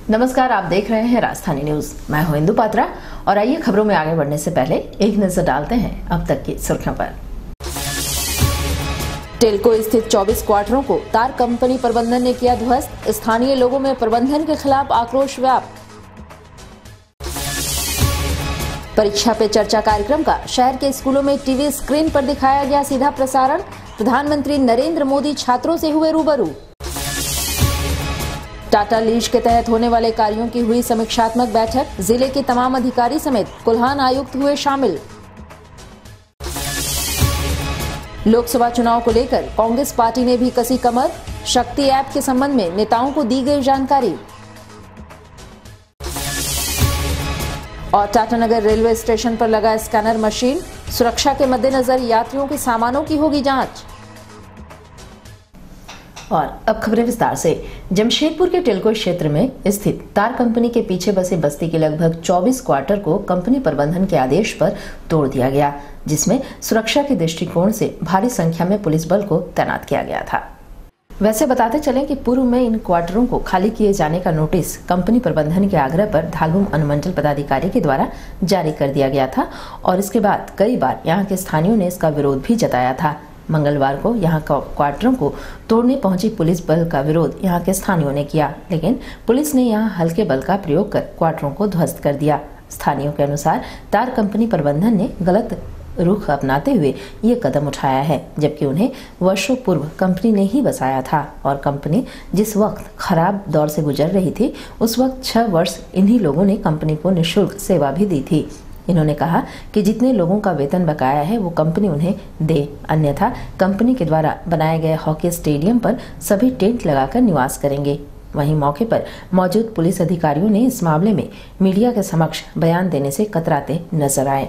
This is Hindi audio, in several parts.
नमस्कार, आप देख रहे हैं राजधानी न्यूज। मैं हूं इंदु पात्रा और आइए खबरों में आगे बढ़ने से पहले एक नजर डालते हैं अब तक की सुर्खियों पर। टेल्को स्थित 24 क्वार्टरों को तार कंपनी प्रबंधन ने किया ध्वस्त। स्थानीय लोगों में प्रबंधन के खिलाफ आक्रोश व्याप्त। परीक्षा पे चर्चा कार्यक्रम का शहर के स्कूलों में टीवी स्क्रीन पर दिखाया गया सीधा प्रसारण। प्रधानमंत्री नरेंद्र मोदी छात्रों से हुए रूबरू। टाटा लीज के तहत होने वाले कार्यों की हुई समीक्षात्मक बैठक। जिले के तमाम अधिकारी समेत कुल्हान आयुक्त हुए शामिल। लोकसभा चुनाव को लेकर कांग्रेस पार्टी ने भी कसी कमर। शक्ति ऐप के संबंध में नेताओं को दी गई जानकारी। और टाटानगर रेलवे स्टेशन पर लगा स्कैनर मशीन। सुरक्षा के मद्देनजर यात्रियों के सामानों की होगी जांच। और अब खबरें विस्तार से। जमशेदपुर के टेल्को क्षेत्र में स्थित तार कंपनी के पीछे बसे बस्ती के लगभग 24 क्वार्टर को कंपनी प्रबंधन के आदेश पर तोड़ दिया गया, जिसमें सुरक्षा के दृष्टिकोण से भारी संख्या में पुलिस बल को तैनात किया गया था। वैसे बताते चलें कि पूर्व में इन क्वार्टरों को खाली किए जाने का नोटिस कंपनी प्रबंधन के आग्रह पर धालूम अनुमंडल पदाधिकारी के द्वारा जारी कर दिया गया था और इसके बाद कई बार यहाँ के स्थानियों ने इसका विरोध भी जताया था। मंगलवार को यहाँ क्वार्टरों को तोड़ने पहुंची पुलिस बल का विरोध यहाँ के स्थानियों ने किया, लेकिन पुलिस ने यहाँ हल्के बल का प्रयोग कर क्वार्टरों को ध्वस्त कर दिया। स्थानियों के अनुसार तार कंपनी प्रबंधन ने गलत रुख अपनाते हुए ये कदम उठाया है, जबकि उन्हें वर्षों पूर्व कंपनी ने ही बसाया था और कंपनी जिस वक्त खराब दौर से गुजर रही थी उस वक्त 6 वर्ष इन्हीं लोगों ने कंपनी को निःशुल्क सेवा भी दी थी। इन्होंने कहा कि जितने लोगों का वेतन बकाया है वो कंपनी उन्हें दे, अन्यथा कंपनी के द्वारा बनाए गए हॉकी स्टेडियम पर सभी टेंट लगाकर निवास करेंगे। वहीं मौके पर मौजूद पुलिस अधिकारियों ने इस मामले में मीडिया के समक्ष बयान देने से कतराते नजर आए।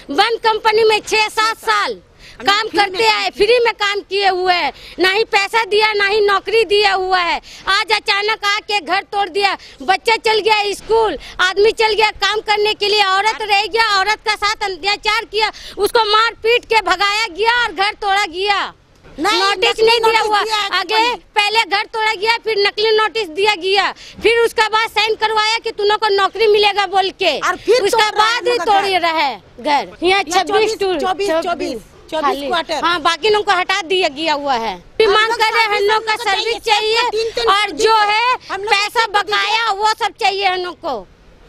बंद कंपनी में 6-7 साल काम करते आए, फ्री में काम किए हुए हैं, ना ही पैसा दिया ना ही नौकरी दिया हुआ है। आज अचानक आके घर तोड़ दिया। बच्चा चल गया स्कूल, आदमी चल गया काम करने के लिए, औरत रह गया, औरत का साथ अत्याचार किया, उसको मार पीट के भगाया गया और घर तोड़ा गया। नोटिस नहीं दिया हुआ, आगे पहले घर तोड़ा गया, फिर नकली नोटिस दिया गया, फिर उसका बाद साइन करवाया कि तुम को नौकरी मिलेगा बोल के, फिर उसका बाद ही तोड़ रहे घर। यहाँ 24 क्वार्टर, हाँ बाकी लोगों को हटा दिया गया हुआ है। मांग कर रहे हैं हम लोग का सर्विस चाहिए और जो है पैसा बकाया वो सब चाहिए हम लोग को।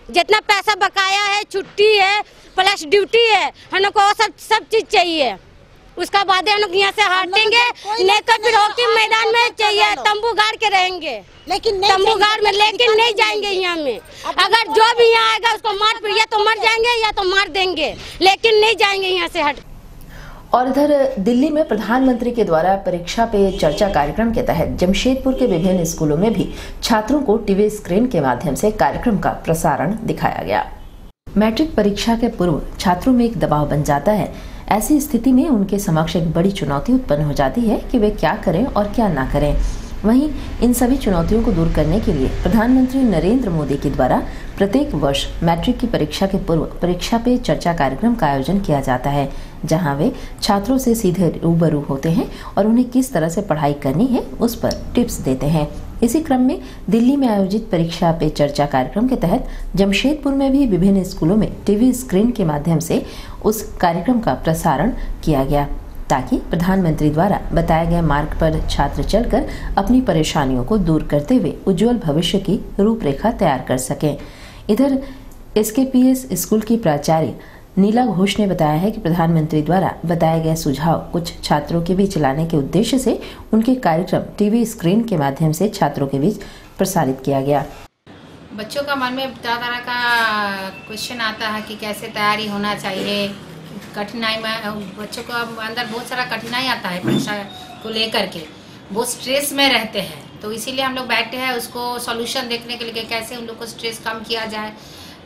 जितना पैसा बकाया है, छुट्टी है प्लस ड्यूटी है, हम लोग को सब चीज चाहिए। उसका बाद हम लोग यहाँ से हटेंगे, नहीं तो फिर हॉकी मैदान में चाहिए तंबू गाड़ के रहेंगे, लेकिन तंबू गाड़ में लेकिन नहीं जाएंगे यहाँ में। अगर जो भी यहाँ आएगा उसको मार पीट, या तो मर जाएंगे या तो मार देंगे, लेकिन नहीं जाएंगे यहाँ से हट। और इधर दिल्ली में प्रधानमंत्री के द्वारा परीक्षा पे चर्चा कार्यक्रम के तहत जमशेदपुर के विभिन्न स्कूलों में भी छात्रों को टीवी स्क्रीन के माध्यम से कार्यक्रम का प्रसारण दिखाया गया। मैट्रिक परीक्षा के पूर्व छात्रों में एक दबाव बन जाता है। ऐसी स्थिति में उनके समक्ष एक बड़ी चुनौती उत्पन्न हो जाती है कि वे क्या करें और क्या ना करें। वहीं इन सभी चुनौतियों को दूर करने के लिए प्रधानमंत्री नरेंद्र मोदी के द्वारा प्रत्येक वर्ष मैट्रिक की परीक्षा के पूर्व परीक्षा पे चर्चा कार्यक्रम का आयोजन किया जाता है, जहां वे छात्रों से सीधे रूबरू होते हैं और उन्हें किस तरह से पढ़ाई करनी है उस पर टिप्स देते हैं। इसी क्रम में दिल्ली में आयोजित परीक्षा पे चर्चा कार्यक्रम के तहत जमशेदपुर में भी विभिन्न स्कूलों में टीवी स्क्रीन के माध्यम से उस कार्यक्रम का प्रसारण किया गया, ताकि प्रधानमंत्री द्वारा बताए गए मार्ग पर छात्र चलकर अपनी परेशानियों को दूर करते हुए उज्जवल भविष्य की रूपरेखा तैयार कर सकें। इधर एसकेपीएस स्कूल की प्राचार्य नीला घोष ने बताया है कि प्रधानमंत्री द्वारा बताए गए सुझाव कुछ छात्रों के बीच लाने के उद्देश्य से उनके कार्यक्रम टीवी स्क्रीन के माध्यम से छात्रों के बीच प्रसारित किया गया। बच्चों का मन में तरह का क्वेश्चन आता है कि कैसे तैयारी होना चाहिए, कठिनाई में बच्चों को अंदर बहुत सारा कठिनाई आता है परीक्षा को लेकर के, बहुत स्ट्रेस में रहते हैं। तो इसीलिए हम लोग बैठे हैं उसको सॉल्यूशन देखने के लिए कैसे उन लोग को स्ट्रेस कम किया जाए।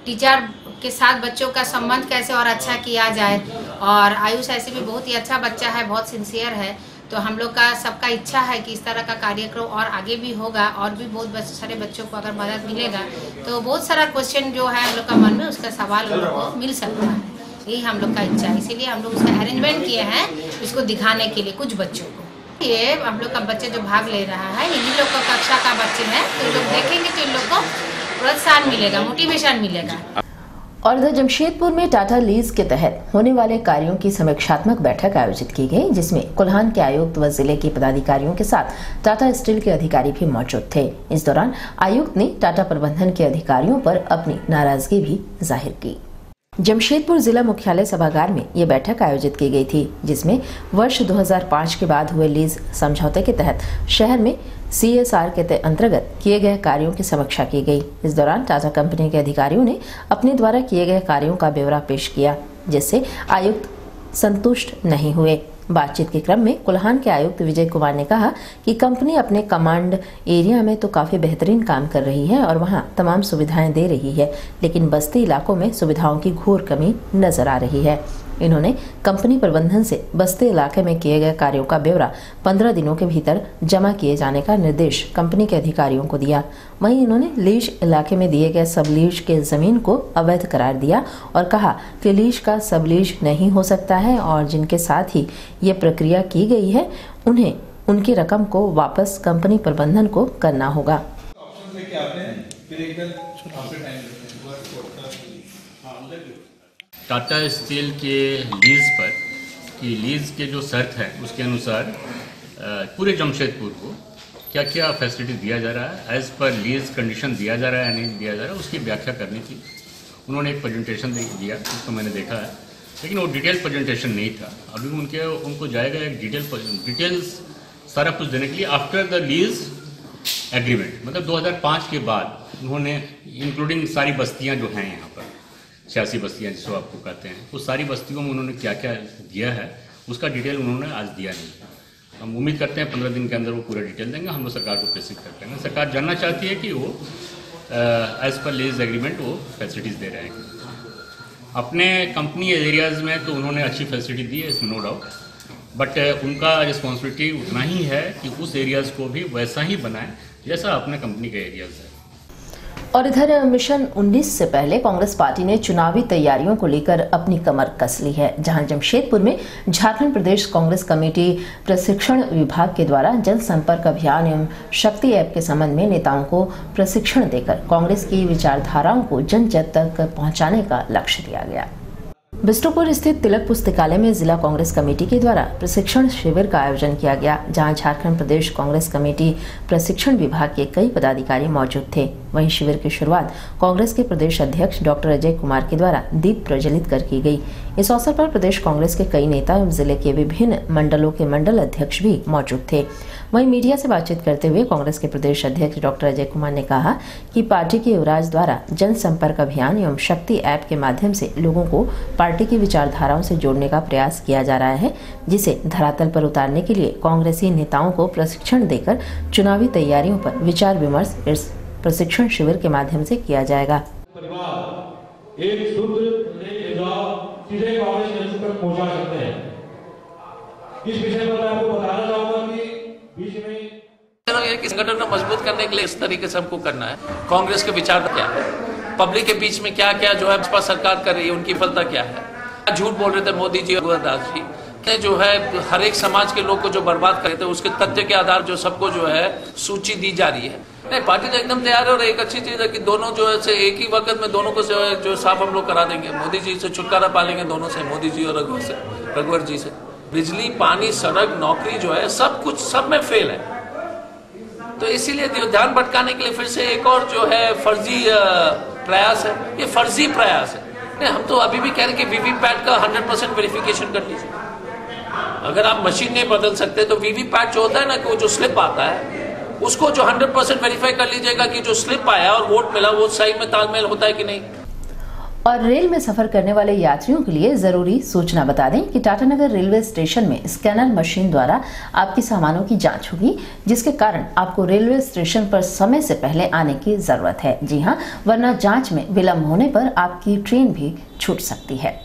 टीचर के साथ बच्चों का संबंध कैसे और अच्छा किया जाए। और आयुष ऐसे भी बहुत ही अच्छा बच्चा है, बहुत सिंसियर है। तो हम लोग का सबका इच्छा है कि इस तरह का कार्यक्रम और आगे भी होगा और भी बहुत सारे बच्चों को अगर मदद मिलेगा तो बहुत सारा क्वेश्चन जो है हम लोग का मन में उसका सवाल हम लोग को मिल सकता है। यही हम लोग का इच्छा है, इसीलिए हम लोग उसका अरेंजमेंट किए हैं इसको दिखाने के लिए कुछ बच्चों को। ये हम लोग का बच्चे जो भाग ले रहा है इन्हीं लोग का कक्षा का बच्चे हैं, तो लोग देखेंगे तो इन लोग को प्रोत्साहन मिलेगा, मोटिवेशन मिलेगा। और इधर जमशेदपुर में टाटा लीज के तहत होने वाले कार्यों की समीक्षात्मक बैठक आयोजित की गई, जिसमें कुल्हान के आयुक्त व जिले के पदाधिकारियों के साथ टाटा स्टील के अधिकारी भी मौजूद थे। इस दौरान आयुक्त ने टाटा प्रबंधन के अधिकारियों पर अपनी नाराजगी भी जाहिर की। जमशेदपुर जिला मुख्यालय सभागार में ये बैठक आयोजित की गई थी, जिसमें वर्ष 2005 के बाद हुए लीज समझौते के तहत शहर में CSR के अंतर्गत किए गए कार्यों की समीक्षा की गई। इस दौरान टाटा कंपनी के अधिकारियों ने अपने द्वारा किए गए कार्यों का ब्यौरा पेश किया, जिससे आयुक्त संतुष्ट नहीं हुए। बातचीत के क्रम में कुल्हान के आयुक्त विजय कुमार ने कहा कि कंपनी अपने कमांड एरिया में तो काफी बेहतरीन काम कर रही है और वहां तमाम सुविधाएं दे रही है, लेकिन बस्ती इलाकों में सुविधाओं की घोर कमी नजर आ रही है। इन्होंने कंपनी प्रबंधन से बस्ती इलाके में किए गए कार्यों का ब्यौरा 15 दिनों के भीतर जमा किए जाने का निर्देश कंपनी के अधिकारियों को दिया। वहीं इन्होंने लीज इलाके में दिए गए सब लीज के जमीन को अवैध करार दिया और कहा कि लीज का सब लीज नहीं हो सकता है और जिनके साथ ही ये प्रक्रिया की गई है उन्हें उनकी रकम को वापस कंपनी प्रबंधन को करना होगा। टाटा स्टील के लीज पर कि लीज के जो शर्त है उसके अनुसार पूरे जमशेदपुर को क्या क्या फैसिलिटी दिया जा रहा है, एज पर लीज कंडीशन दिया जा रहा है या नहीं दिया जा रहा है, उसकी व्याख्या करनी थी। उन्होंने एक प्रेजेंटेशन दिया, उसको मैंने देखा है, लेकिन वो डिटेल प्रेजेंटेशन नहीं था। अभी उनको जाएगा एक डिटेल्स सारा कुछ देने के लिए आफ्टर द लीज एग्रीमेंट, मतलब 2005 के बाद उन्होंने इंक्लूडिंग सारी बस्तियाँ जो हैं यहाँ पर 86 बस्तियाँ जिसको आपको कहते हैं, वो सारी बस्तियों में उन्होंने क्या क्या दिया है उसका डिटेल उन्होंने आज दिया नहीं। हम उम्मीद करते हैं 15 दिन के अंदर वो पूरा डिटेल देंगे। हम लोग सरकार को प्रेसित करते हैं, सरकार जानना चाहती है कि वो एज पर लीज एग्रीमेंट वो फैसिलिटीज़ दे रहे हैं। अपने कंपनी एरियाज़ में तो उन्होंने अच्छी फैसिलिटी दी है, इसमें नो डाउट, बट उनका रिस्पॉन्सिबिलिटी उतना ही है कि उस एरियाज़ को भी वैसा ही बनाएं जैसा अपने कंपनी के एरियाज़ है। और इधर मिशन 19 से पहले कांग्रेस पार्टी ने चुनावी तैयारियों को लेकर अपनी कमर कस ली है, जहां जमशेदपुर में झारखंड प्रदेश कांग्रेस कमेटी प्रशिक्षण विभाग के द्वारा जनसंपर्क अभियान एवं शक्ति ऐप के संबंध में नेताओं को प्रशिक्षण देकर कांग्रेस की विचारधाराओं को जन जन तक पहुंचाने का लक्ष्य दिया गया। बिष्टुपुर स्थित तिलक पुस्तकालय में जिला कांग्रेस कमेटी के द्वारा प्रशिक्षण शिविर का आयोजन किया गया, जहां झारखंड प्रदेश कांग्रेस कमेटी प्रशिक्षण विभाग के कई पदाधिकारी मौजूद थे। वहीं शिविर की शुरुआत कांग्रेस के प्रदेश अध्यक्ष डॉक्टर अजय कुमार के द्वारा दीप प्रज्वलित कर की गई। इस अवसर पर प्रदेश कांग्रेस के कई नेता एवं जिले के विभिन्न मंडलों के मंडल अध्यक्ष भी मौजूद थे। वहीं मीडिया से बातचीत करते हुए कांग्रेस के प्रदेश अध्यक्ष डॉक्टर अजय कुमार ने कहा कि पार्टी के युवराज द्वारा जनसंपर्क अभियान एवं शक्ति ऐप के माध्यम से लोगों को पार्टी की विचारधाराओं से जोड़ने का प्रयास किया जा रहा है, जिसे धरातल पर उतारने के लिए कांग्रेसी नेताओं को प्रशिक्षण देकर चुनावी तैयारियों पर विचार विमर्श इस प्रशिक्षण शिविर के माध्यम से किया जाएगा। एक सूत्र सीधे कांग्रेस नेतृत्व तक पहुंचा सकते हैं। इस विषय पर मैं आपको बताना चाहूंगा कि बीच में संगठन को मजबूत करने के लिए इस तरीके से हमको करना है। कांग्रेस के विचार क्या है, पब्लिक के बीच में क्या क्या जो है भाजपा सरकार कर रही है, उनकी विफलता क्या है। झूठ बोल रहे थे मोदी जी और गुरुदास जी जो है हर एक समाज के लोग को जो बर्बाद कर रहे थे, उसके तथ्य के आधार जो सबको जो है सूची दी जा रही है। नहीं, पार्टी तो एकदम तैयार है और एक अच्छी चीज है कि दोनों जो है एक ही वक्त में दोनों को जो साफ हम लोग करा देंगे। मोदी जी से छुटकारा पा लेंगे, दोनों से, मोदी जी और रघुवर जी से। बिजली, पानी, सड़क, नौकरी जो है सब कुछ सब में फेल है, तो इसीलिए ध्यान भटकाने के लिए फिर से एक और जो है फर्जी प्रयास है। ये फर्जी प्रयास है। नहीं, हम तो अभी भी कह रहे हैं कि वीवीपैट का 100% वेरिफिकेशन कर लीजिए। अगर आप मशीन नहीं बदल सकते तो वीवीपैट जो होता है ना, कि वो जो स्लिप आता है उसको जो 100% वेरीफाई कर लीजिएगा कि जो स्लिप आया और वोट मिला वो सही में तालमेल होता है कि नहीं। और रेल में सफर करने वाले यात्रियों के लिए जरूरी सूचना बता दें कि टाटानगर रेलवे स्टेशन में स्कैनर मशीन द्वारा आपके सामानों की जांच होगी, जिसके कारण आपको रेलवे स्टेशन पर समय से पहले आने की जरूरत है। जी हां, वरना जांच में विलंब होने पर आपकी ट्रेन भी छूट सकती है।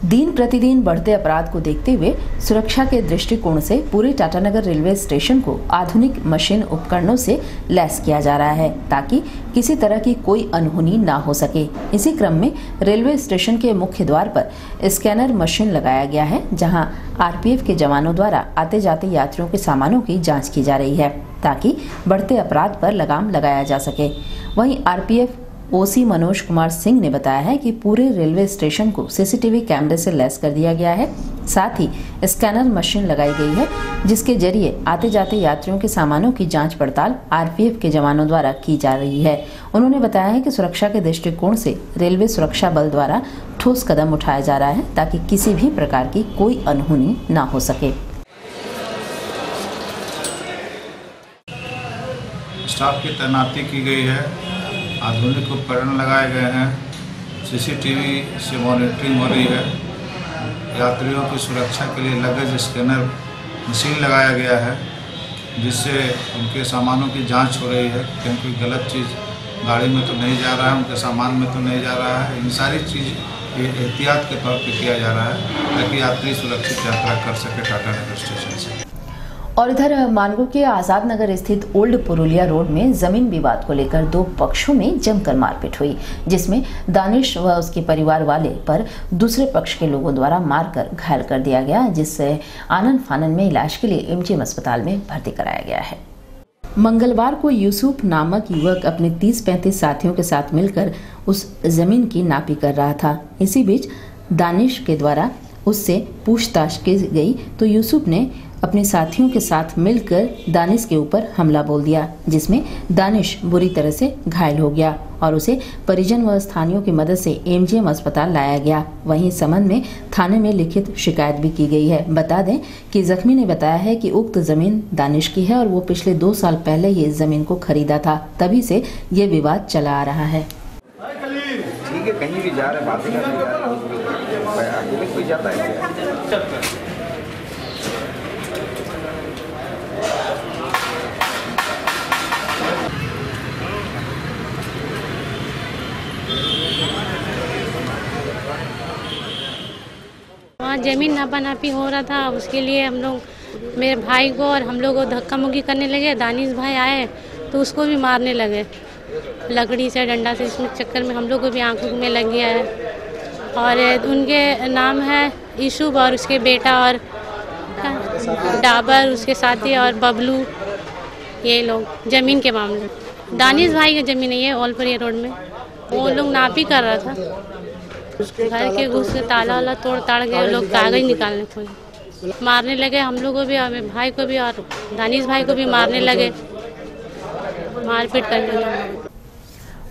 दिन प्रतिदिन बढ़ते अपराध को देखते हुए सुरक्षा के दृष्टिकोण से पूरे टाटानगर रेलवे स्टेशन को आधुनिक मशीन उपकरणों से लैस किया जा रहा है, ताकि किसी तरह की कोई अनहोनी ना हो सके। इसी क्रम में रेलवे स्टेशन के मुख्य द्वार पर स्कैनर मशीन लगाया गया है, जहां आरपीएफ के जवानों द्वारा आते जाते यात्रियों के सामानों की जाँच की जा रही है, ताकि बढ़ते अपराध पर लगाम लगाया जा सके। वहीं आरपीएफ ओसी मनोज कुमार सिंह ने बताया है कि पूरे रेलवे स्टेशन को सीसीटीवी कैमरे से लैस कर दिया गया है। साथ ही स्कैनर मशीन लगाई गई है, जिसके जरिए आते जाते यात्रियों के सामानों की जांच पड़ताल आरपीएफ के जवानों द्वारा की जा रही है। उन्होंने बताया है कि सुरक्षा के दृष्टिकोण से रेलवे सुरक्षा बल द्वारा ठोस कदम उठाया जा रहा है, ताकि किसी भी प्रकार की कोई अनहोनी न हो सके। स्टाफ की तैनाती की गई है, आधुनिक उपकरण लगाए गए हैं, सीसीटीवी से मॉनिटरिंग हो रही है, यात्रियों की सुरक्षा के लिए लगेज स्कैनर मशीन लगाया गया है, जिससे उनके सामानों की जांच हो रही है। कहीं कोई गलत चीज़ गाड़ी में तो नहीं जा रहा है, उनके सामान में तो नहीं जा रहा है। इन सारी चीज़ एहतियात के तौर पर किया जा रहा है, ताकि यात्री सुरक्षित यात्रा कर सके टाटानगर स्टेशन से। और इधर मानगो के आजाद नगर स्थित ओल्ड पुरुलिया रोड में जमीन विवाद को लेकर दो पक्षों में जमकर मारपीट हुई, जिसमें दानिश व उसके परिवार वाले पर दूसरे पक्ष के लोगों द्वारा मारकर घायल कर दिया गया, जिससे आनन फानन में इलाज के लिए एमजीएम अस्पताल में भर्ती कराया गया है। मंगलवार को यूसुफ नामक युवक अपने 30-35 साथियों के साथ मिलकर उस जमीन की नापी कर रहा था। इसी बीच दानिश के द्वारा उससे पूछताछ की गई तो यूसुफ ने अपने साथियों के साथ मिलकर दानिश के ऊपर हमला बोल दिया, जिसमें दानिश बुरी तरह से घायल हो गया और उसे परिजन व स्थानियों की मदद से एमजीएम अस्पताल लाया गया। वहीं इस संबंध में थाने में लिखित शिकायत भी की गई है। बता दें कि जख्मी ने बताया है कि उक्त जमीन दानिश की है और वो पिछले 2 साल पहले ही इस जमीन को खरीदा था, तभी से ये विवाद चला आ रहा है। ठीक है, कहीं भी जा रहे बातें करने कोई जाता है। वहाँ ज़मीन नापी हो रहा था, उसके लिए हम लोग मेरे भाई को और हम लोग को धक्का मुक्की करने लगे। दानिश भाई आए तो उसको भी मारने लगे लकड़ी से, डंडा से। इसमें चक्कर में हम लोग को भी आंखों में लग गया है। और उनके नाम है यूसुफ और उसके बेटा और डाबर उसके साथी और बबलू, ये लोग ज़मीन के मामले। दानिश भाई की ज़मीन है ये ओलपुरिया रोड में। वो लोग नापी कर रहा था, घर के घुस के ताला वाला तोड़ ताड़ के लोग कागज निकालने खोले, मारने लगे। हम लोग को भी और मेरे भाई को भी और दानिश भाई को भी मारने लगे, मारपीट करने लगे।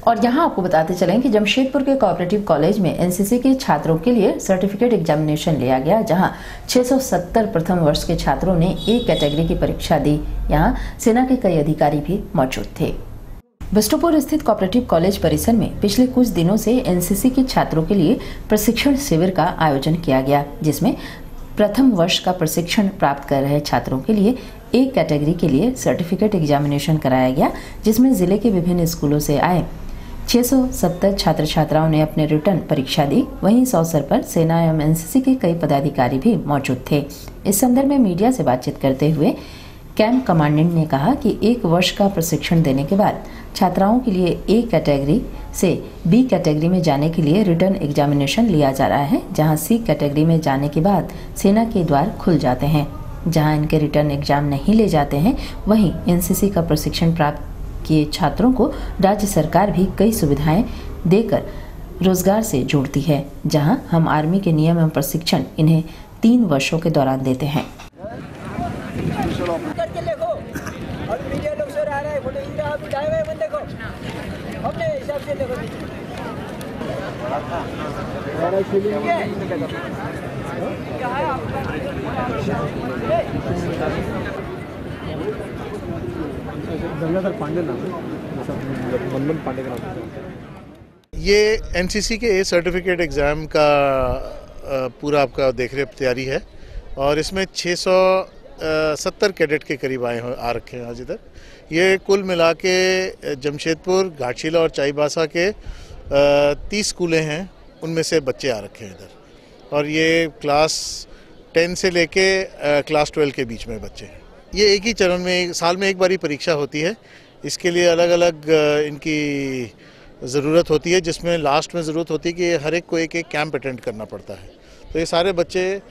और यहाँ आपको बताते चलें कि जमशेदपुर के कोऑपरेटिव कॉलेज में एनसीसी के छात्रों के लिए सर्टिफिकेट एग्जामिनेशन लिया गया, जहाँ 670 प्रथम वर्ष के छात्रों ने एक कैटेगरी की परीक्षा दी। यहाँ सेना के कई अधिकारी भी मौजूद थे। बिष्टुपुर स्थित कोऑपरेटिव कॉलेज परिसर में पिछले कुछ दिनों से एनसीसी के छात्रों के लिए प्रशिक्षण शिविर का आयोजन किया गया, जिसमें प्रथम वर्ष का प्रशिक्षण प्राप्त कर रहे छात्रों के लिए एक कैटेगरी के लिए सर्टिफिकेट एग्जामिनेशन कराया गया, जिसमें जिले के विभिन्न स्कूलों से आए 670 छात्र छात्राओं ने अपने रिटर्न परीक्षा दी। वहीं इस अवसर पर सेना एवं एनसीसी के कई पदाधिकारी भी मौजूद थे। इस संदर्भ में मीडिया से बातचीत करते हुए कैंप कमांडेंट ने कहा कि 1 वर्ष का प्रशिक्षण देने के बाद छात्राओं के लिए ए कैटेगरी से बी कैटेगरी में जाने के लिए रिटर्न एग्जामिनेशन लिया जा रहा है, जहां सी कैटेगरी में जाने के बाद सेना के द्वार खुल जाते हैं। जहां इनके रिटर्न एग्जाम नहीं ले जाते हैं, वहीं एनसीसी का प्रशिक्षण प्राप्त किए छात्रों को राज्य सरकार भी कई सुविधाएं देकर रोजगार से जोड़ती है, जहां हम आर्मी के नियम एवं प्रशिक्षण इन्हें 3 वर्षों के दौरान देते हैं। गंगाधर पांडे नाम है, मनमोहन पांडे का नाम है। ये एनसीसी के ए सर्टिफिकेट एग्ज़ाम का पूरा आपका देख रहे तैयारी है और इसमें 670 कैडेट के करीब आ रखे हैं आज इधर। ये कुल मिला के जमशेदपुर, घाटशिला और चाईबासा के 30 स्कूलें हैं, उनमें से बच्चे आ रखे हैं इधर और ये क्लास 10 से लेके क्लास 12 के बीच में बच्चे हैं। ये एक ही चरण में साल में एक बारी परीक्षा होती है। इसके लिए अलग अलग इनकी ज़रूरत होती है, जिसमें लास्ट में ज़रूरत होती है कि हर एक को एक कैंप अटेंड करना पड़ता है। तो ये सारे बच्चे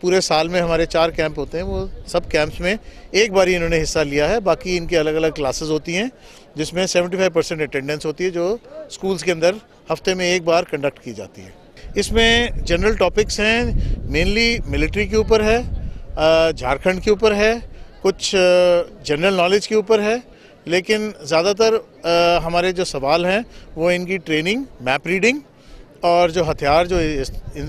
पूरे साल में हमारे 4 कैंप होते हैं, वो सब कैंप्स में एक बार ही इन्होंने हिस्सा लिया है। बाकी इनकी अलग अलग क्लासेस होती हैं जिसमें 75% अटेंडेंस होती है, जो स्कूल्स के अंदर हफ्ते में एक बार कंडक्ट की जाती है। इसमें जनरल टॉपिक्स हैं, मेनली मिलिट्री के ऊपर है, झारखंड के ऊपर है, कुछ जनरल नॉलेज के ऊपर है, लेकिन ज़्यादातर हमारे जो सवाल हैं वो इनकी ट्रेनिंग, मैप रीडिंग और जो हथियार जो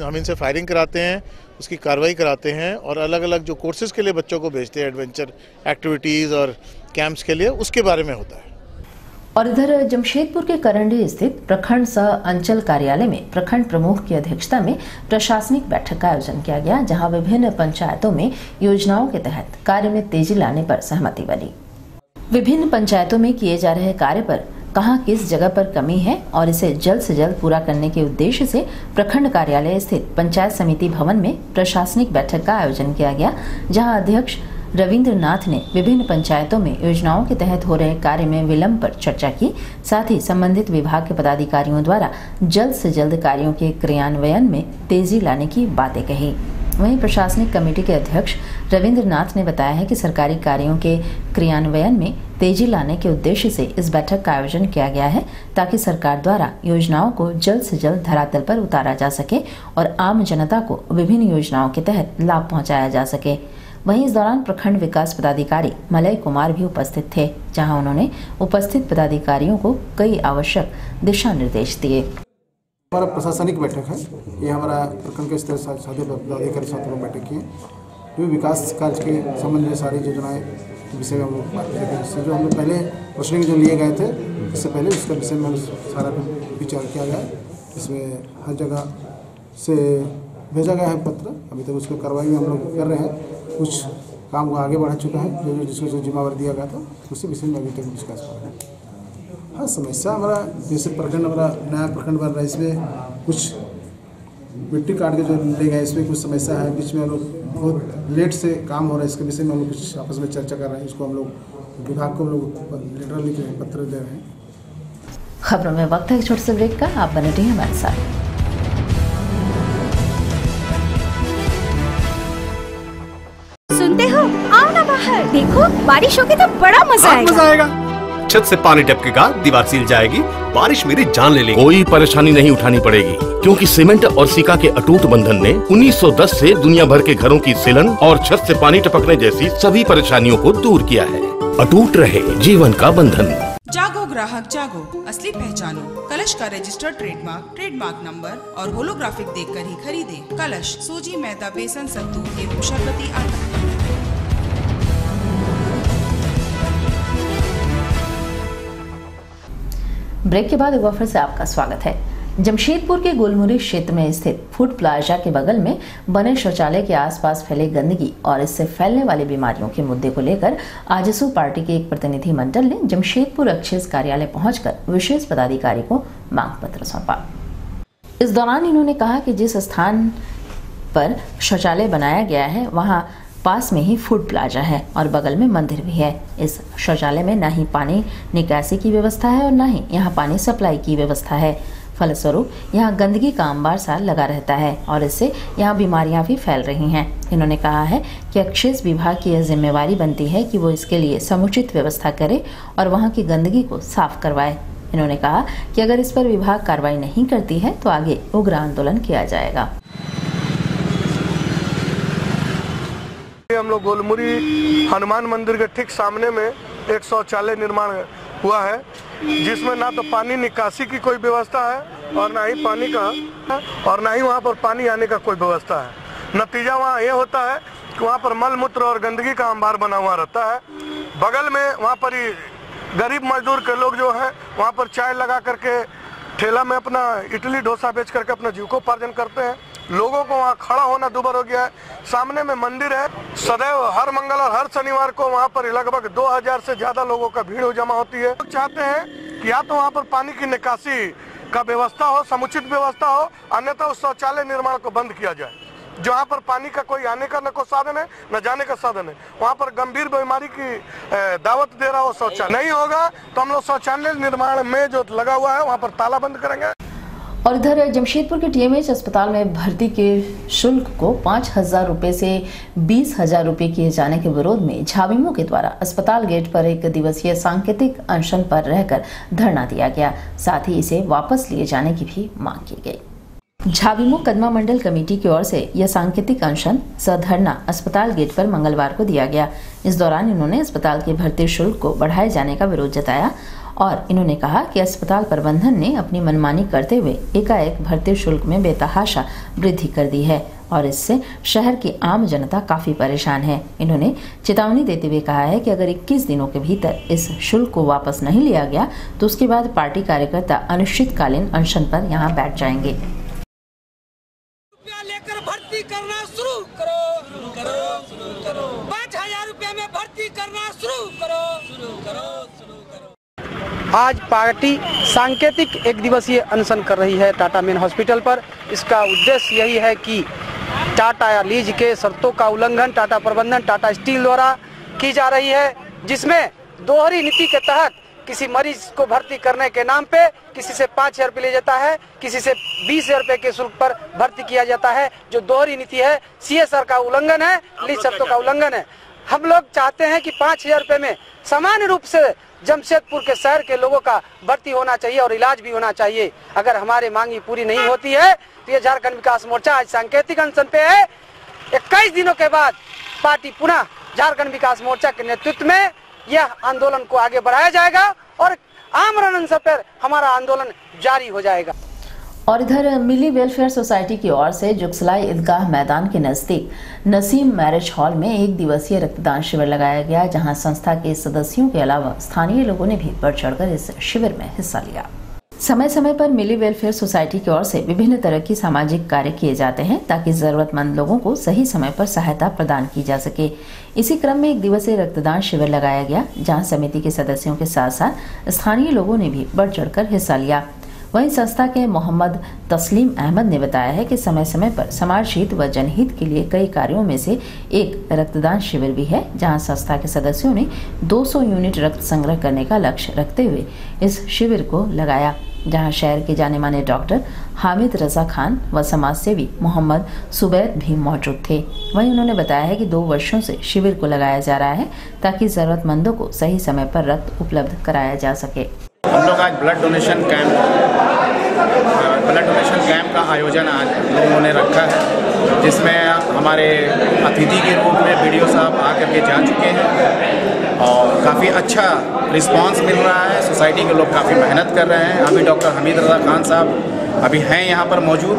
हम इनसे फायरिंग कराते हैं उसकी कार्रवाई कराते हैं और अलग अलग जो कोर्सेज़ के लिए बच्चों को भेजते हैं, एडवेंचर एक्टिविटीज़ और कैंप्स के लिए, उसके बारे में होता है। और इधर जमशेदपुर के करंडी स्थित प्रखंड सह अंचल कार्यालय में प्रखंड प्रमुख की अध्यक्षता में प्रशासनिक बैठक का आयोजन किया गया, जहां विभिन्न पंचायतों में योजनाओं के तहत कार्य में तेजी लाने पर सहमति बनी। विभिन्न पंचायतों में किए जा रहे कार्य पर कहां किस जगह पर कमी है और इसे जल्द से जल्द पूरा करने के उद्देश्य से प्रखंड कार्यालय स्थित पंचायत समिति भवन में प्रशासनिक बैठक का आयोजन किया गया, जहां अध्यक्ष रविंद्र नाथ ने विभिन्न पंचायतों में योजनाओं के तहत हो रहे कार्य में विलंब पर चर्चा की। साथ ही संबंधित विभाग के पदाधिकारियों द्वारा जल्द से जल्द कार्यों के क्रियान्वयन में तेजी लाने की बातें कही। वहीं प्रशासनिक कमेटी के अध्यक्ष रविंद्र नाथ ने बताया है कि सरकारी कार्यों के क्रियान्वयन में तेजी लाने के उद्देश्य से इस बैठक का आयोजन किया गया है, ताकि सरकार द्वारा योजनाओं को जल्द से जल्द धरातल पर उतारा जा सके और आम जनता को विभिन्न योजनाओं के तहत लाभ पहुंचाया जा सके। वहीं इस दौरान प्रखंड विकास पदाधिकारी मलय कुमार भी उपस्थित थे, जहां उन्होंने उपस्थित पदाधिकारियों को कई आवश्यक दिशा निर्देश दिए। हमारा प्रशासनिक बैठक है, ये हमारा प्रखंड के स्तर से पदाधिकारी साथ में बैठक की है, जो विकास कार्य के संबंध में सारी योजनाएं विषय में हम लोग बात करेंगे। इससे जो हम लोग पहले प्रश्न जो लिए गए थे, इससे पहले उसका विषय में सारा विचार किया गया। इसमें हर जगह से भेजा गया है पत्र, अभी तक उसकी कार्रवाई में हम लोग कर रहे हैं। कुछ काम को आगे बढ़ा चुका है, जो जिसको जिम्मेवारी दिया गया था उसी विषय में अभी तक डिस्कस कर रहे हैं। हाँ, समस्या हमारा जैसे प्रखंड हमारा नया प्रखंड बन रहा है, इसमें कुछ मिट्टी काट के जो ले गए, इसमें कुछ समस्या है। बीच में हम लोग बहुत लेट से काम हो रहा है, इसके विषय में हम लोग कुछ आपस में चर्चा कर रहे हैं। इसको हम लोग विभाग को हम लोग लेटर लिख रहे हैं, पत्र दे रहे हैं। खबरों में वक्त है एक छोटे से ब्रेक का, आप बने रहिए हमारे साथ। सुनते हो, आओ ना बाहर, देखो बारिश होगी तो बड़ा मजा आएगा। छत से पानी टपकेगा, दीवार सील जाएगी, बारिश मेरी जान ले लेगी। कोई परेशानी नहीं उठानी पड़ेगी, क्योंकि सीमेंट और सिका के अटूट बंधन ने 1910 से दुनिया भर के घरों की सीलन और छत से पानी टपकने जैसी सभी परेशानियों को दूर किया है। अटूट रहे जीवन का बंधन। जागो ग्राहक जागो, असली पहचानो। कलश का रजिस्टर्ड ट्रेडमार्क नंबर और होलोग्राफिक देखकर ही खरीदे। कलश सूजी, मैदा, बेसन, सत्तू एवं शरबती आटा। ब्रेक के बाद एक बार फिर से आपका स्वागत है। जमशेदपुर के गुलमुरी क्षेत्र में स्थित फूड प्लाजा के बगल में बने शौचालय के आसपास फैले गंदगी और इससे फैलने वाली बीमारियों के मुद्दे को लेकर आजसू पार्टी के एक प्रतिनिधि मंडल ने जमशेदपुर एक्साइज कार्यालय पहुंचकर विशेष पदाधिकारी को मांग पत्र सौंपा। इस दौरान इन्होंने कहा कि जिस स्थान पर शौचालय बनाया गया है वहां पास में ही फूड प्लाजा है और बगल में मंदिर भी है। इस शौचालय में न ही पानी निकासी की व्यवस्था है और न ही यहाँ पानी सप्लाई की व्यवस्था है। फलस्वरूप यहाँ गंदगी का अंबार सा लगा रहता है और इससे यहाँ बीमारियाँ भी फैल रही हैं। इन्होंने कहा है कि एक्साइज विभाग की यह जिम्मेवारी बनती है कि वो इसके लिए समुचित व्यवस्था करे और वहाँ की गंदगी को साफ करवाए। इन्होंने कहा कि अगर इस पर विभाग कार्रवाई नहीं करती है तो आगे उग्र आंदोलन किया जाएगा। हम लोग गोलमुरी हनुमान मंदिर के ठीक सामने में एक शौचालय निर्माण हुआ है, जिसमें ना तो पानी निकासी की कोई व्यवस्था है और ना ही पानी का और ना ही वहाँ पर पानी आने का कोई व्यवस्था है। नतीजा वहाँ ये होता है कि वहाँ पर मल मूत्र और गंदगी का अंबार बना हुआ रहता है। बगल में वहाँ पर ही गरीब मजदूर के लोग जो हैं वहाँ पर चाय लगा करके ठेला में अपना इडली डोसा बेच करके अपना जीविकोपार्जन करते हैं। लोगों को वहाँ खड़ा होना दूभर हो गया है। सामने में मंदिर है, सदैव हर मंगल और हर शनिवार को वहाँ पर लगभग 2000 से ज्यादा लोगों का भीड़ जमा होती है। लोग चाहते हैं कि या तो वहाँ पर पानी की निकासी का व्यवस्था हो, समुचित व्यवस्था हो, अन्यथा उस शौचालय निर्माण को बंद किया जाए। जहाँ पर पानी का कोई आने का न कोई साधन है न जाने का साधन है, वहाँ पर गंभीर बीमारी की दावत दे रहा हो शौचालय नहीं होगा तो हम लोग शौचालय निर्माण में जो लगा हुआ है वहाँ पर ताला बंद करेंगे। और इधर जमशेदपुर के टीएमएच अस्पताल में भर्ती के शुल्क को 5,000 रुपए से 20,000 रुपए किए जाने के विरोध में झाविमो के द्वारा अस्पताल गेट पर 1 दिवसीय सांकेतिक अनशन पर रहकर धरना दिया गया। साथ ही इसे वापस लिए जाने की भी मांग की गई। झाविमो कदमा मंडल कमेटी की ओर से यह सांकेतिक अनशन धरना अस्पताल गेट पर मंगलवार को दिया गया। इस दौरान इन्होंने अस्पताल के भर्ती शुल्क को बढ़ाए जाने का विरोध जताया और इन्होंने कहा कि अस्पताल प्रबंधन ने अपनी मनमानी करते हुए एकाएक भर्ती शुल्क में बेतहाशा वृद्धि कर दी है और इससे शहर की आम जनता काफी परेशान है। इन्होंने चेतावनी देते हुए कहा है कि अगर 21 दिनों के भीतर इस शुल्क को वापस नहीं लिया गया तो उसके बाद पार्टी कार्यकर्ता अनिश्चितकालीन अनशन पर यहां बैठ जाएंगे। लेकर भर्ती करना शुरू करो 5,000 रुपए में भर्ती करना शुरू करो। आज पार्टी सांकेतिक 1 दिवसीय अनशन कर रही है टाटा मेन हॉस्पिटल पर। इसका उद्देश्य यही है कि टाटा या लीज के शर्तों का उल्लंघन टाटा प्रबंधन टाटा स्टील द्वारा की जा रही है, जिसमें दोहरी नीति के तहत किसी मरीज को भर्ती करने के नाम पे किसी से 5,000 रुपये लिया जाता है, किसी से 20,000 रुपये के शुल्क पर भर्ती किया जाता है, जो दोहरी नीति है, सीएसआर का उल्लंघन है, लीज शर्तों का उल्लंघन है। हम लोग चाहते हैं कि 5,000 रुपये में सामान्य रूप से जमशेदपुर के शहर के लोगों का भर्ती होना चाहिए और इलाज भी होना चाहिए। अगर हमारी मांगी पूरी नहीं होती है तो ये झारखंड विकास मोर्चा आज सांकेतिक अनशन पे है। 21 दिनों के बाद पार्टी पुनः झारखंड विकास मोर्चा के नेतृत्व में यह आंदोलन को आगे बढ़ाया जाएगा और आमरण अनशन पर हमारा आंदोलन जारी हो जाएगा। और इधर मिली वेलफेयर सोसाइटी की ओर से जुगसलाई ईदगाह मैदान के नजदीक नसीम मैरिज हॉल में 1 दिवसीय रक्तदान शिविर लगाया गया, जहां संस्था के सदस्यों के अलावा स्थानीय लोगों ने भी बढ़ चढ़कर इस शिविर में हिस्सा लिया। समय समय पर मिली वेलफेयर सोसाइटी की ओर से विभिन्न तरह की सामाजिक कार्य किए जाते हैं ताकि जरूरतमंद लोगों को सही समय पर सहायता प्रदान की जा सके। इसी क्रम में 1 दिवसीय रक्तदान शिविर लगाया गया, जहां समिति के सदस्यों के साथ साथ स्थानीय लोगों ने भी बढ़ चढ़कर हिस्सा लिया। वहीं संस्था के मोहम्मद तस्लीम अहमद ने बताया है कि समय समय पर समाज हित व जनहित के लिए कई कार्यों में से एक रक्तदान शिविर भी है, जहां संस्था के सदस्यों ने 200 यूनिट रक्त संग्रह करने का लक्ष्य रखते हुए इस शिविर को लगाया, जहां शहर के जाने माने डॉक्टर हामिद रजा खान व समाजसेवी मोहम्मद सुबैद भी मौजूद थे। वहीं उन्होंने बताया है कि 2 वर्षों से शिविर को लगाया जा रहा है ताकि जरूरतमंदों को सही समय पर रक्त उपलब्ध कराया जा सके। हम लोग आज ब्लड डोनेशन कैंप का आयोजन आज लोगों ने रखा है, जिसमें हमारे अतिथि के रूप में बीडीओ साहब आकर के जा चुके हैं और काफ़ी अच्छा रिस्पांस मिल रहा है। सोसाइटी के लोग काफ़ी मेहनत कर रहे हैं। अभी डॉक्टर हमीद रजा खान साहब अभी हैं यहाँ पर मौजूद।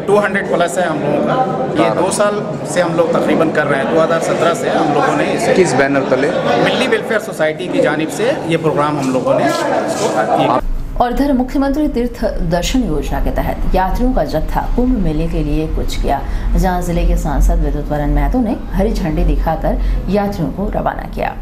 200 प्लस है हम लोगों का। ये 2 साल से हम लोग तकरीबन कर रहे हैं। 2017 से हम लोगों ने इसे किस बैनर तले मिली वेलफेयर सोसाइटी की जानिब से ये प्रोग्राम हम लोगों ने। और इधर मुख्यमंत्री तीर्थ दर्शन योजना के तहत यात्रियों का जत्था कुंभ मेले के लिए कूच किया, जहां जिले के सांसद विद्युत वरण महतो ने हरी झंडी दिखाकर यात्रियों को रवाना किया।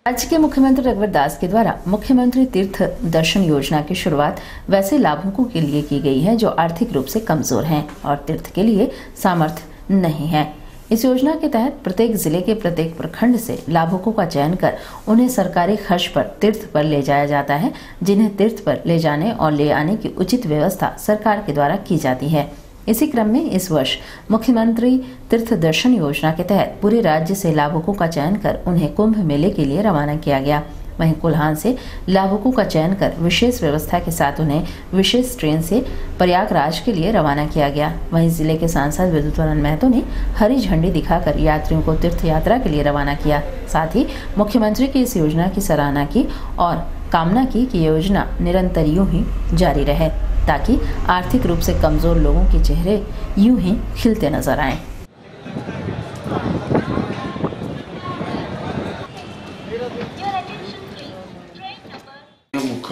राज्य के मुख्यमंत्री रघुवर दास के द्वारा मुख्यमंत्री तीर्थ दर्शन योजना की शुरुआत वैसे लाभुकों के लिए की गई है जो आर्थिक रूप से कमजोर हैं और तीर्थ के लिए सामर्थ्य नहीं है। इस योजना के तहत प्रत्येक जिले के प्रत्येक प्रखंड से लाभुकों का चयन कर उन्हें सरकारी खर्च पर तीर्थ पर ले जाया जाता है, जिन्हें तीर्थ पर ले जाने और ले आने की उचित व्यवस्था सरकार के द्वारा की जाती है। इसी क्रम में इस वर्ष मुख्यमंत्री तीर्थ दर्शन योजना के तहत पूरे राज्य से लाभुकों का चयन कर उन्हें कुंभ मेले के लिए रवाना किया गया। वहीं कोल्हान से लाभुकों का चयन कर विशेष व्यवस्था के साथ उन्हें विशेष ट्रेन से प्रयागराज के लिए रवाना किया गया। वहीं जिले के सांसद विद्युत वरण महतो ने हरी झंडी दिखाकर यात्रियों को तीर्थ यात्रा के लिए रवाना किया। साथ ही मुख्यमंत्री की इस योजना की सराहना की और कामना की कि योजना निरंतर यूं ही जारी रहे ताकि आर्थिक रूप से कमजोर लोगों के चेहरे यूं ही खिलते नजर आएं।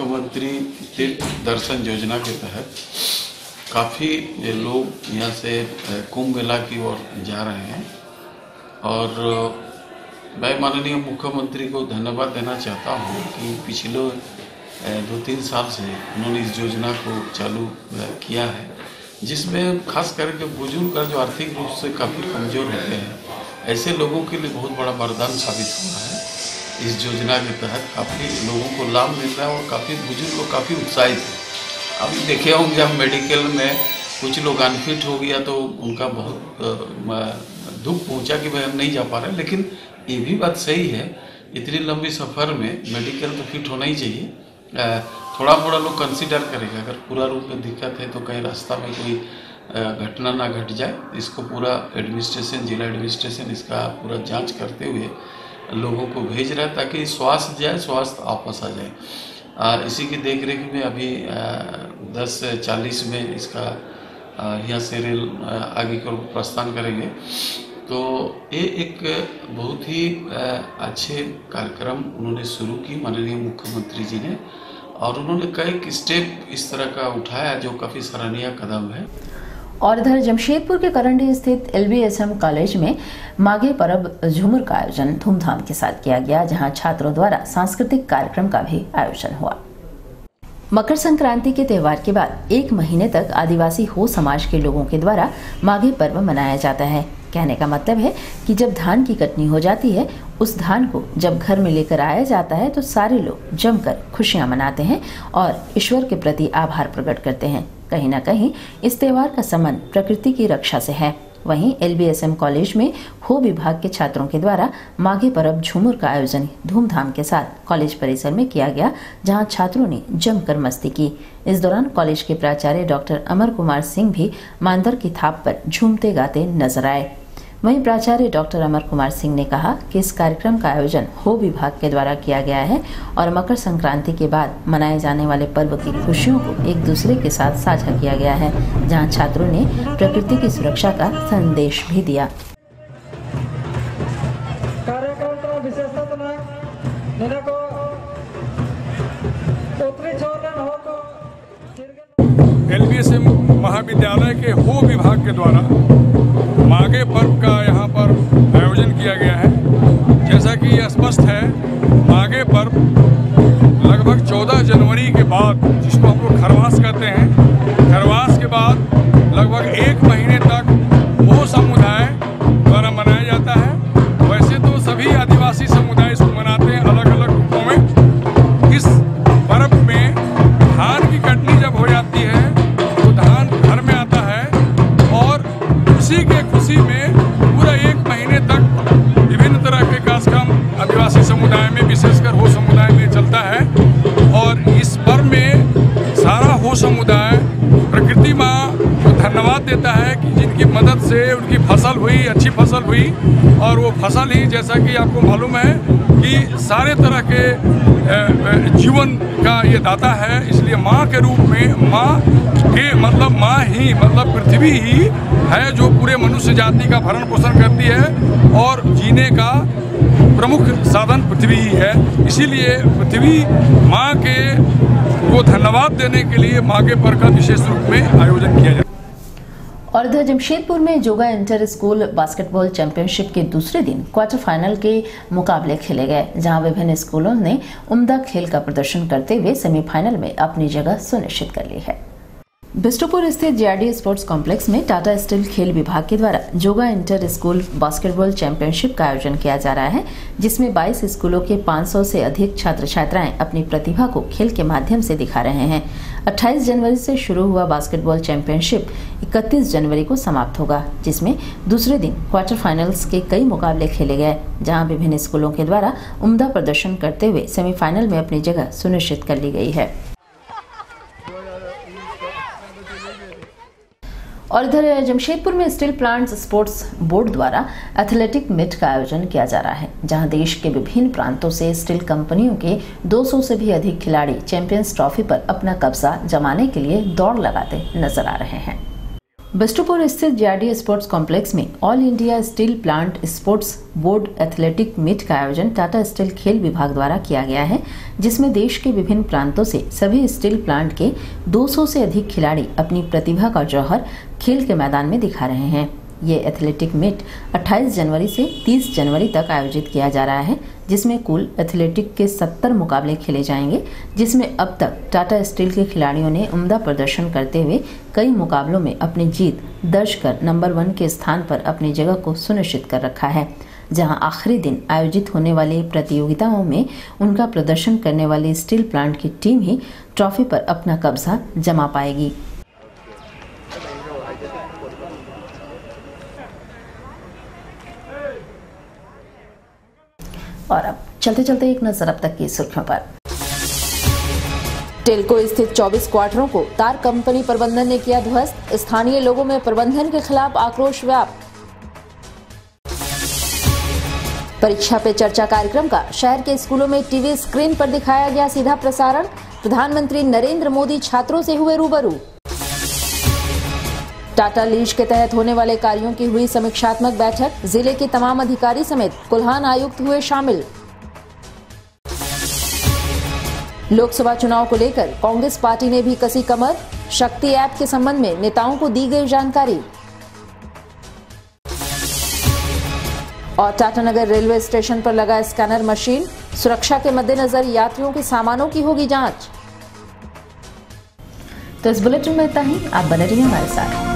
मुख्यमंत्री तीर्थ दर्शन योजना के तहत काफ़ी लोग यहाँ से कुंभ मेला की ओर जा रहे हैं और मैं माननीय मुख्यमंत्री को धन्यवाद देना चाहता हूँ कि पिछले 2-3 साल से उन्होंने इस योजना को चालू किया है, जिसमें खास करके बुजुर्ग और जो आर्थिक रूप से काफ़ी कमज़ोर होते हैं ऐसे लोगों के लिए बहुत बड़ा वरदान साबित हो रहा है। इस योजना के तहत काफ़ी लोगों को लाभ मिल रहा है और काफ़ी बुजुर्ग लोग काफ़ी उत्साहित हैं। अभी देखे होंगे हम मेडिकल में कुछ लोग अनफिट हो गया तो उनका बहुत दुख पहुंचा कि भाई हम नहीं जा पा रहे, लेकिन ये भी बात सही है, इतनी लंबी सफ़र में मेडिकल तो फिट होना ही चाहिए। थोड़ा मोड़ा लोग कंसिडर करेगा, अगर पूरा रूप में दिक्कत है तो कहीं रास्ता में कोई घटना ना घट जाए। इसको पूरा एडमिनिस्ट्रेशन, जिला एडमिनिस्ट्रेशन इसका पूरा जांच करते हुए लोगों को भेज रहा है ताकि स्वास्थ्य जाए, स्वास्थ्य वापस आ जाए। इसी की देखरेख में अभी 10:40 में इसका यहाँ से रेल आगे को प्रस्थान करेंगे। तो ये एक बहुत ही अच्छे कार्यक्रम उन्होंने शुरू की माननीय मुख्यमंत्री जी ने, और उन्होंने कई स्टेप इस तरह का उठाया जो काफ़ी सराहनीय कदम है। और इधर जमशेदपुर के करंडी स्थित LBSM कॉलेज में माघे पर्व झूमर का आयोजन धूमधाम के साथ किया गया, जहां छात्रों द्वारा सांस्कृतिक कार्यक्रम का भी आयोजन हुआ। मकर संक्रांति के त्योहार के बाद 1 महीने तक आदिवासी हो समाज के लोगों के द्वारा माघे पर्व मनाया जाता है। कहने का मतलब है कि जब धान की कटनी हो जाती है, उस धान को जब घर में लेकर आया जाता है तो सारे लोग जमकर खुशियां मनाते हैं और ईश्वर के प्रति आभार प्रकट करते हैं। कहीं न कहीं इस त्योहार का संबंध प्रकृति की रक्षा से है। वहीं LBSM कॉलेज में हो विभाग के छात्रों के द्वारा माघे पर्व झूमर का आयोजन धूमधाम के साथ कॉलेज परिसर में किया गया, जहां छात्रों ने जमकर मस्ती की। इस दौरान कॉलेज के प्राचार्य डॉक्टर अमर कुमार सिंह भी मांदर की थाप पर झूमते गाते नजर आए। वहीं प्राचार्य डॉक्टर अमर कुमार सिंह ने कहा कि इस कार्यक्रम का आयोजन हो विभाग के द्वारा किया गया है और मकर संक्रांति के बाद मनाए जाने वाले पर्व की खुशियों को एक दूसरे के साथ साझा किया गया है, जहां छात्रों ने प्रकृति की सुरक्षा का संदेश भी दिया। LBSM महाविद्यालय के हो विभाग के द्वारा माघे पर्व का यहाँ पर आयोजन किया गया है। जैसा कि यह स्पष्ट है, माघे पर्व लगभग 14 जनवरी के बाद, जिसको हम लोग खरवास कहते हैं, खरवास के बाद लगभग 1 महीने तक वो समुदाय द्वारा मनाया जाता है। वैसे तो सभी आदिवासी समुदाय इसको मनाते हैं अलग अलग रूपों में। इस पर्व में धान की कटनी जब हो जाती है तो धान घर में आता है और उसी के खुशी में पूरा 1 महीने तक विभिन्न तरह के कार्यक्रम आदिवासी समुदाय में, विशेषकर हो समुदाय में चलता है। और इस पर्व में सारा हो समुदाय प्रकृति माँ को धन्यवाद देता है कि जिनकी मदद से उनकी फसल हुई, अच्छी फसल हुई, और वो फसल ही, जैसा कि आपको मालूम है कि सारे तरह के जीवन का ये दाता है। इसलिए माँ के रूप में, माँ के मतलब माँ ही मतलब पृथ्वी ही है जो पूरे मनुष्य जाति का भरण पोषण करती है और जीने का प्रमुख साधन पृथ्वी ही है। इसीलिए पृथ्वी माँ के को धन्यवाद देने के लिए माघे पर्व का विशेष रूप में आयोजन किया जाता है। और इधर जमशेदपुर में जोगा इंटर स्कूल बास्केटबॉल चैंपियनशिप के दूसरे दिन क्वार्टर फाइनल के मुकाबले खेले गए, जहां विभिन्न स्कूलों ने उम्दा खेल का प्रदर्शन करते हुए सेमीफाइनल में अपनी जगह सुनिश्चित कर ली है। बिष्टुपुर स्थित JRD स्पोर्ट्स कॉम्प्लेक्स में टाटा स्टील खेल विभाग के द्वारा जोगा इंटर स्कूल बास्केटबॉल चैंपियनशिप का आयोजन किया जा रहा है, जिसमें 22 स्कूलों के 500 से अधिक छात्र छात्राएं अपनी प्रतिभा को खेल के माध्यम से दिखा रहे हैं। 28 जनवरी से शुरू हुआ बास्केटबॉल चैंपियनशिप 31 जनवरी को समाप्त होगा, जिसमें दूसरे दिन क्वार्टर फाइनल्स के कई मुकाबले खेले गए, जहां विभिन्न स्कूलों के द्वारा उम्दा प्रदर्शन करते हुए सेमीफाइनल में अपनी जगह सुनिश्चित कर ली गई है। और इधर जमशेदपुर में स्टील प्लांट्स स्पोर्ट्स बोर्ड द्वारा एथलेटिक मीट का आयोजन किया जा रहा है, जहां देश के विभिन्न प्रांतों से स्टील कंपनियों के 200 से भी अधिक खिलाड़ी चैंपियंस ट्रॉफी पर अपना कब्जा जमाने के लिए दौड़ लगाते नजर आ रहे हैं। बिष्टुपुर स्थित जीआरडी स्पोर्ट्स कॉम्प्लेक्स में all India steel plant sports board athletic meet का आयोजन टाटा स्टील खेल विभाग द्वारा किया गया है, जिसमें देश के विभिन्न प्रांतों से सभी स्टील प्लांट के 200 से अधिक खिलाड़ी अपनी प्रतिभा का जौहर खेल के मैदान में दिखा रहे हैं। ये एथलेटिक मीट 28 जनवरी से 30 जनवरी तक आयोजित किया जा रहा है, जिसमें कुल एथलेटिक के 70 मुकाबले खेले जाएंगे, जिसमें अब तक टाटा स्टील के खिलाड़ियों ने उम्दा प्रदर्शन करते हुए कई मुकाबलों में अपनी जीत दर्ज कर नंबर 1 के स्थान पर अपनी जगह को सुनिश्चित कर रखा है। जहां आखिरी दिन आयोजित होने वाली प्रतियोगिताओं में उनका प्रदर्शन करने वाली स्टील प्लांट की टीम ही ट्रॉफी पर अपना कब्जा जमा पाएगी। और अब चलते चलते एक नजर अब तक की सुर्खियों पर। टेल्को स्थित 24 क्वार्टरों को तार कंपनी प्रबंधन ने किया ध्वस्त, स्थानीय लोगों में प्रबंधन के खिलाफ आक्रोश व्याप्त। परीक्षा पे चर्चा कार्यक्रम का शहर के स्कूलों में टीवी स्क्रीन पर दिखाया गया सीधा प्रसारण, प्रधानमंत्री नरेंद्र मोदी छात्रों से हुए रूबरू। टाटा लीज के तहत होने वाले कार्यों की हुई समीक्षात्मक बैठक, जिले के तमाम अधिकारी समेत कुल्हान आयुक्त हुए शामिल। लोकसभा चुनाव को लेकर कांग्रेस पार्टी ने भी कसी कमर, शक्ति ऐप के संबंध में नेताओं को दी गई जानकारी। और टाटानगर रेलवे स्टेशन पर लगा स्कैनर मशीन, सुरक्षा के मद्देनजर यात्रियों के सामानों की होगी जांच। तो इस बुलेटिन में इतना ही, आप बने रहिए हमारे साथ।